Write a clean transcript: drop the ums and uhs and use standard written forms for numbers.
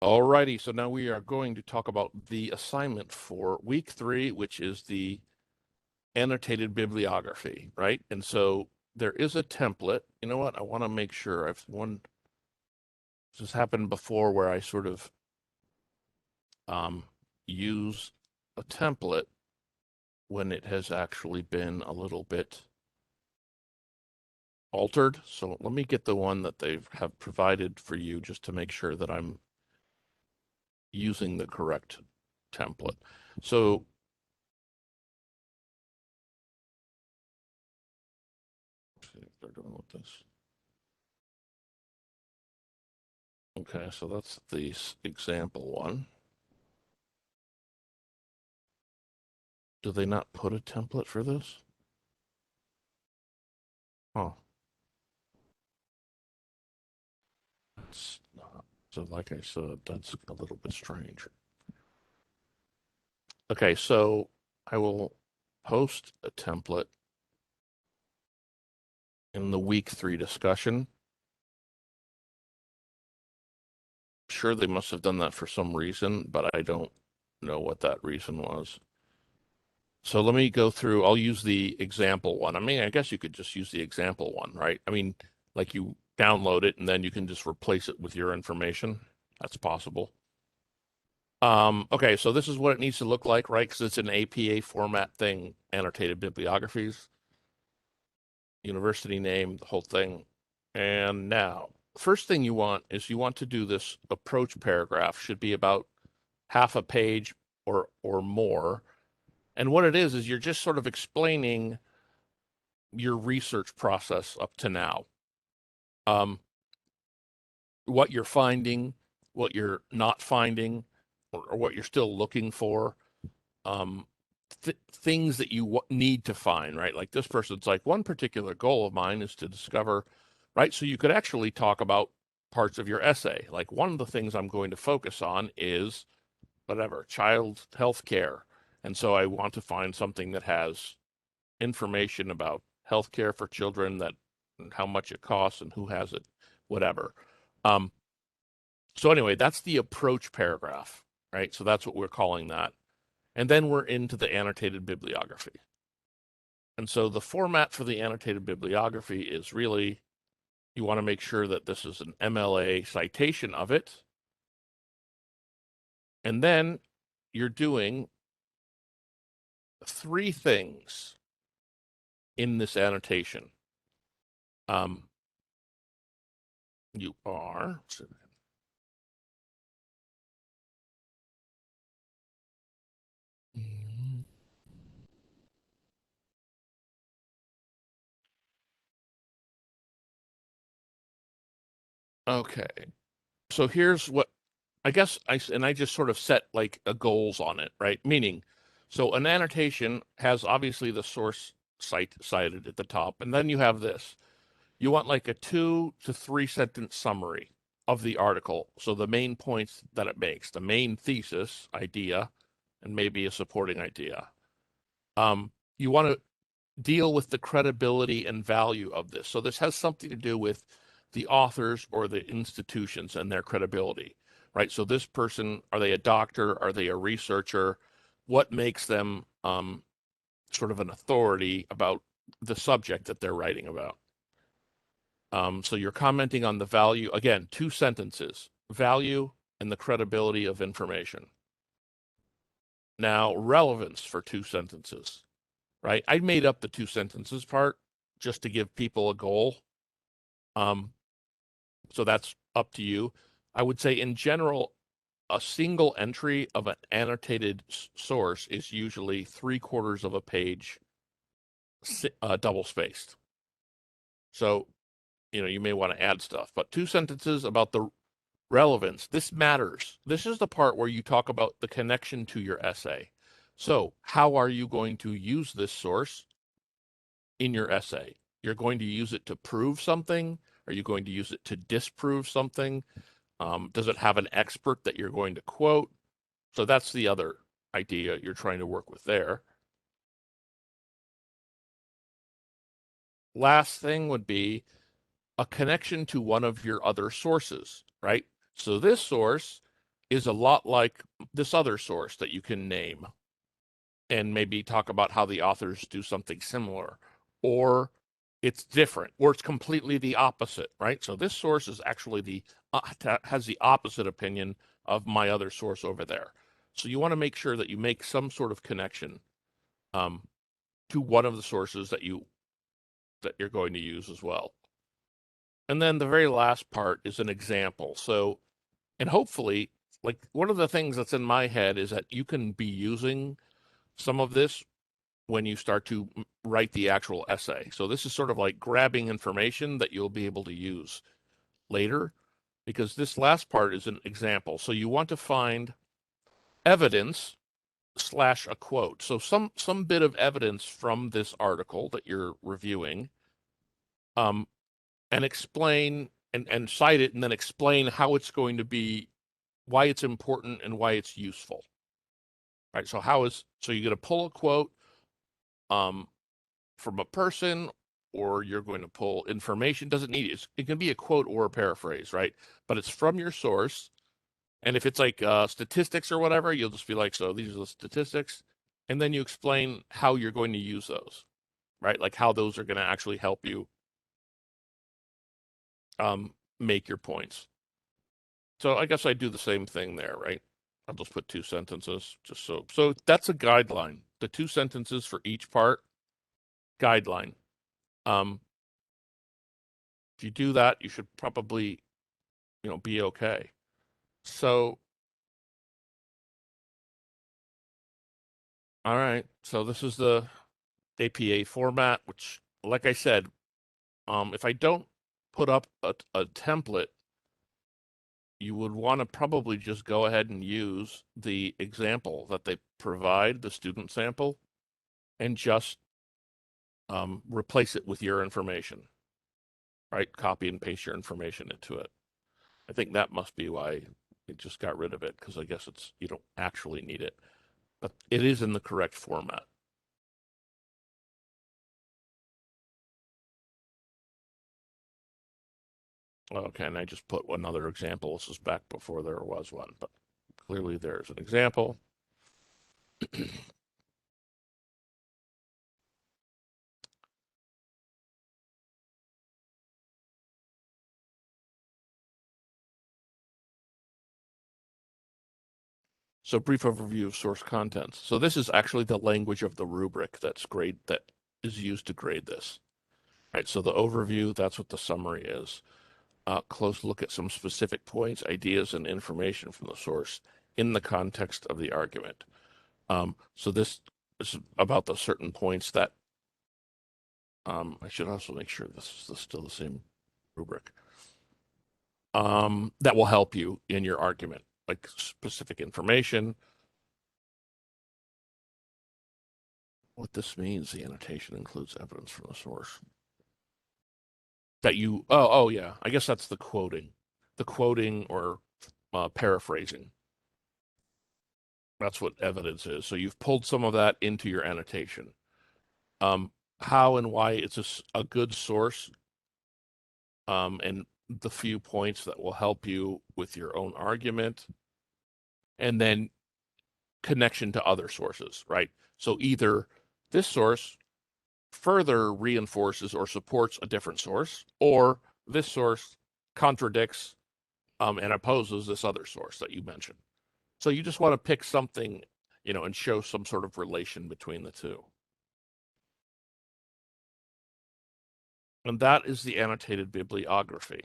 Alrighty, so now we are going to talk about the assignment for week 3, which is the annotated bibliography, right? And so there is a template. You know what? I want to make sure this has happened before where I sort of use a template when it has actually been a little bit altered. So let me get the one that they have provided for you just to make sure that I'm using the correct template. So let's see if they're doing with this. Okay, so that's the example one. Do they not put a template for this? Oh, that's not. So like I said, that's a little bit strange. Okay, so I will post a template in the week 3 discussion. Sure, they must have done that for some reason, but I don't know what that reason was. So let me go through, I'll use the example one. I mean, I guess you could just use the example one, right? I mean, like you download it and then you can just replace it with your information. That's possible. Okay, so this is what it needs to look like, right? Because it's an APA format thing, annotated bibliographies, university name, the whole thing. And now, first thing you want is you want to do this approach paragraph, should be about half a page or more. And what it is you're just sort of explaining your research process up to now. What you're finding, what you're not finding, or what you're still looking for. Things that you need to find, right? Like this person's like, one particular goal of mine is to discover, right? So you could actually talk about parts of your essay. Like one of the things I'm going to focus on is whatever, child health care. And so I want to find something that has information about health care for children, that and how much it costs and who has it, whatever. Um, so anyway, that's the approach paragraph, right? So that's what we're calling that. And then we're into the annotated bibliography. And so the format for the annotated bibliography is really, you want to make sure that this is an MLA citation of it. And then you're doing 3 things in this annotation. You are, okay. So here's what I guess I just sort of set like a goals on it, right? Meaning, so an annotation has obviously the source site cited at the top, and then you have this. You want like a 2 to 3 sentence summary of the article. So the main points that it makes, the main thesis idea, and maybe a supporting idea. You want to deal with the credibility and value of this. So this has something to do with the authors or the institutions and their credibility, right? So this person, are they a doctor? Are they a researcher? What makes them sort of an authority about the subject that they're writing about? So you're commenting on the value, again, 2 sentences, value and the credibility of information. Now, relevance for 2 sentences, right? I made up the 2 sentences part just to give people a goal. So that's up to you. I would say in general, a single entry of an annotated source is usually 3/4 of a page, double spaced. So, you may want to add stuff, but 2 sentences about the relevance. This matters. This is the part where you talk about the connection to your essay. So, how are you going to use this source in your essay? You're going to use it to prove something? Are you going to use it to disprove something? Does it have an expert that you're going to quote? So that's the other idea you're trying to work with there. Last thing would be a connection to one of your other sources, right? So this source is a lot like this other source that you can name and maybe talk about how the authors do something similar, or it's different, or it's completely the opposite, right? So this source is actually has the opposite opinion of my other source over there. So you want to make sure that you make some sort of connection to one of the sources that you're going to use as well. And then the very last part is an example. So, and hopefully, like one of the things that's in my head is that you can be using some of this when you start to write the actual essay. So this is sort of like grabbing information that you'll be able to use later, because this last part is an example. So you want to find evidence slash a quote. So some bit of evidence from this article that you're reviewing, um, and explain and cite it, and then explain how it's going to be, why it's important and why it's useful. Right. So you're going to pull a quote um, from a person, or you're going to pull information. Doesn't need it. It can be a quote or a paraphrase, right? But it's from your source. And if it's like statistics or whatever, you'll just be like, so these are the statistics. And then you explain how you're going to use those, right? Like how those are going to actually help you make your points. So I guess I do the same thing there, right? I'll just put 2 sentences just so that's a guideline. The 2 sentences for each part, guideline. If you do that, you should probably, be okay. So, all right. So this is the APA format, which, like I said, if I don't put up a template, you would want to probably just go ahead and use the example that they provide, the student sample, and just replace it with your information, right? Copy and paste your information into it. I think that must be why it just got rid of it, because I guess you don't actually need it, but it is in the correct format. Okay, and I just put another example. This is back before there was one, but clearly there's an example. So brief overview of source contents. So this is actually the language of the rubric that is used to grade this. Right, so the overview, that's what the summary is. Close look at some specific points, ideas, and information from the source in the context of the argument. So this is about the certain points that I should also make sure this is still the same rubric that will help you in your argument, like specific information. What this means, the annotation includes evidence from the source. Oh yeah, I guess that's the quoting or paraphrasing. That's what evidence is. So you've pulled some of that into your annotation. How and why it's a good source, and the few points that will help you with your own argument, and then connection to other sources, right? So either this source further reinforces or supports a different source, or this source contradicts and opposes this other source that you mentioned. So you just want to pick something, and show some sort of relation between the two. And that is the annotated bibliography.